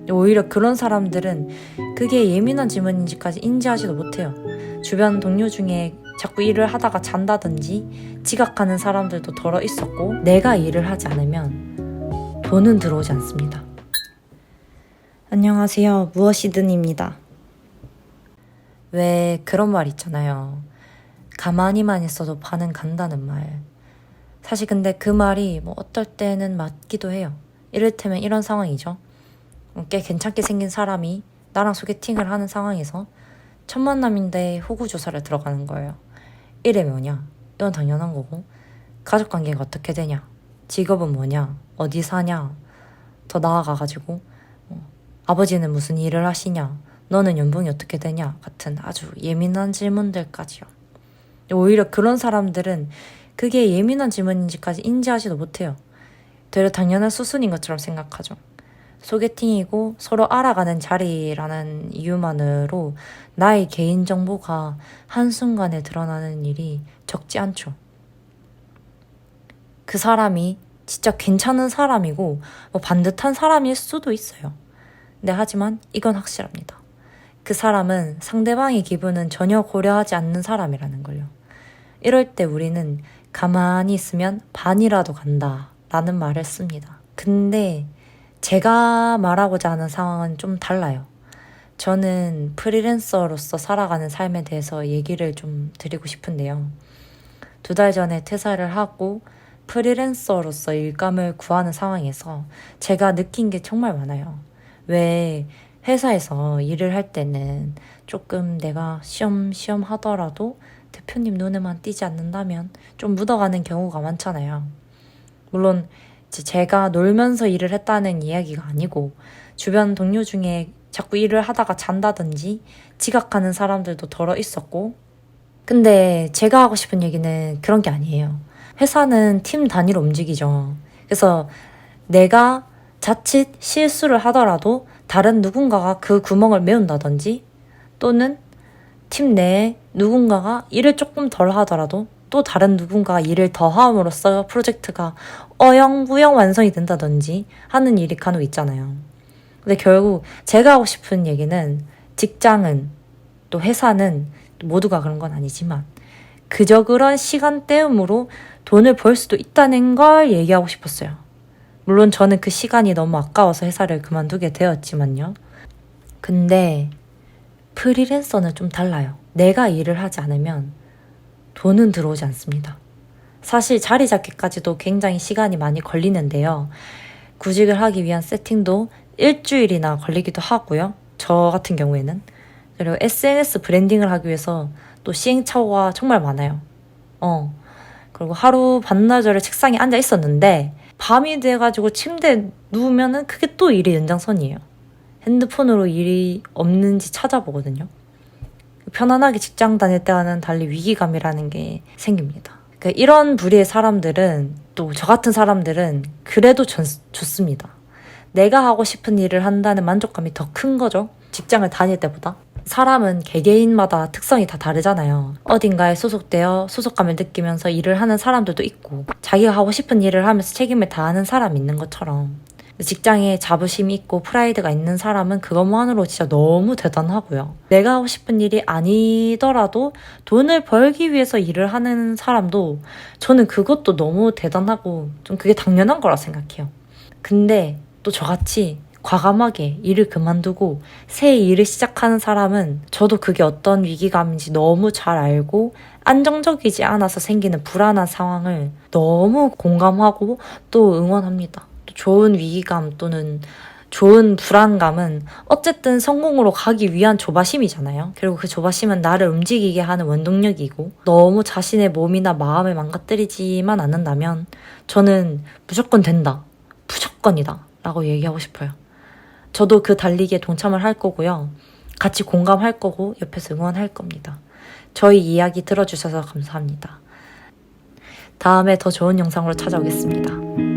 오히려 그런 사람들은 그게 예민한 질문인지까지 인지하지도 못해요. 주변 동료 중에 자꾸 일을 하다가 잔다든지 지각하는 사람들도 덜어 있었고, 내가 일을 하지 않으면 돈은 들어오지 않습니다. 안녕하세요, 무엇이든입니다. 왜 그런 말 있잖아요. 가만히만 있어도 반은 간다는 말. 사실 근데 그 말이 어떨 때는 맞기도 해요. 이를테면 이런 상황이죠. 꽤 괜찮게 생긴 사람이 나랑 소개팅을 하는 상황에서 첫 만남인데 호구조사를 들어가는 거예요. 이름이 뭐냐? 이건 당연한 거고, 가족관계가 어떻게 되냐? 직업은 뭐냐? 어디 사냐? 더 나아가가지고 아버지는 무슨 일을 하시냐? 너는 연봉이 어떻게 되냐? 같은 아주 예민한 질문들까지요. 오히려 그런 사람들은 그게 예민한 질문인지까지 인지하지도 못해요. 되려 당연한 수순인 것처럼 생각하죠. 소개팅이고 서로 알아가는 자리라는 이유만으로 나의 개인정보가 한순간에 드러나는 일이 적지 않죠. 그 사람이 진짜 괜찮은 사람이고 반듯한 사람일 수도 있어요. 근데 하지만 이건 확실합니다. 그 사람은 상대방의 기분은 전혀 고려하지 않는 사람이라는 걸요. 이럴 때 우리는 가만히 있으면 반이라도 간다 라는 말을 씁니다. 근데 제가 말하고자 하는 상황은 좀 달라요. 저는 프리랜서로서 살아가는 삶에 대해서 얘기를 좀 드리고 싶은데요. 2달 전에 퇴사를 하고 프리랜서로서 일감을 구하는 상황에서 제가 느낀 게 정말 많아요. 왜 회사에서 일을 할 때는 조금 내가 쉬엄쉬엄 하더라도 대표님 눈에만 띄지 않는다면 좀 묻어가는 경우가 많잖아요. 물론 제가 놀면서 일을 했다는 이야기가 아니고 주변 동료 중에 자꾸 일을 하다가 잔다든지 지각하는 사람들도 덜어 있었고, 근데 제가 하고 싶은 얘기는 그런 게 아니에요. 회사는 팀 단위로 움직이죠. 그래서 내가 자칫 실수를 하더라도 다른 누군가가 그 구멍을 메운다든지, 또는 팀 내에 누군가가 일을 조금 덜 하더라도 또 다른 누군가가 일을 더 함으로써 프로젝트가 어영부영 완성이 된다든지 하는 일이 간혹 있잖아요. 근데 결국 제가 하고 싶은 얘기는, 직장은 또 회사는 모두가 그런 건 아니지만 그저 그런 시간 때움으로 돈을 벌 수도 있다는 걸 얘기하고 싶었어요. 물론 저는 그 시간이 너무 아까워서 회사를 그만두게 되었지만요. 근데 프리랜서는 좀 달라요. 내가 일을 하지 않으면 돈은 들어오지 않습니다. 사실 자리 잡기까지도 굉장히 시간이 많이 걸리는데요. 구직을 하기 위한 세팅도 일주일이나 걸리기도 하고요. 저 같은 경우에는. 그리고 SNS 브랜딩을 하기 위해서 또 시행착오가 정말 많아요. 그리고 하루 반나절을 책상에 앉아 있었는데 밤이 돼가지고 침대에 누우면은 그게 또 일의 연장선이에요. 핸드폰으로 일이 없는지 찾아보거든요. 편안하게 직장 다닐 때와는 달리 위기감이라는 게 생깁니다. 그러니까 이런 부류의 사람들은, 또 저 같은 사람들은 그래도 좋습니다. 내가 하고 싶은 일을 한다는 만족감이 더 큰 거죠. 직장을 다닐 때보다. 사람은 개개인마다 특성이 다 다르잖아요. 어딘가에 소속되어 소속감을 느끼면서 일을 하는 사람들도 있고, 자기가 하고 싶은 일을 하면서 책임을 다하는 사람이 있는 것처럼 직장에 자부심이 있고 프라이드가 있는 사람은 그것만으로 진짜 너무 대단하고요. 내가 하고 싶은 일이 아니더라도 돈을 벌기 위해서 일을 하는 사람도 저는 그것도 너무 대단하고 좀 그게 당연한 거라 생각해요. 근데 또 저같이 과감하게 일을 그만두고 새 일을 시작하는 사람은 저도 그게 어떤 위기감인지 너무 잘 알고, 안정적이지 않아서 생기는 불안한 상황을 너무 공감하고 또 응원합니다. 또 좋은 위기감 또는 좋은 불안감은 어쨌든 성공으로 가기 위한 조바심이잖아요. 그리고 그 조바심은 나를 움직이게 하는 원동력이고, 너무 자신의 몸이나 마음을 망가뜨리지만 않는다면 저는 무조건 된다, 무조건이다 라고 얘기하고 싶어요. 저도 그 달리기에 동참을 할 거고요. 같이 공감할 거고 옆에서 응원할 겁니다. 저희 이야기 들어주셔서 감사합니다. 다음에 더 좋은 영상으로 찾아오겠습니다.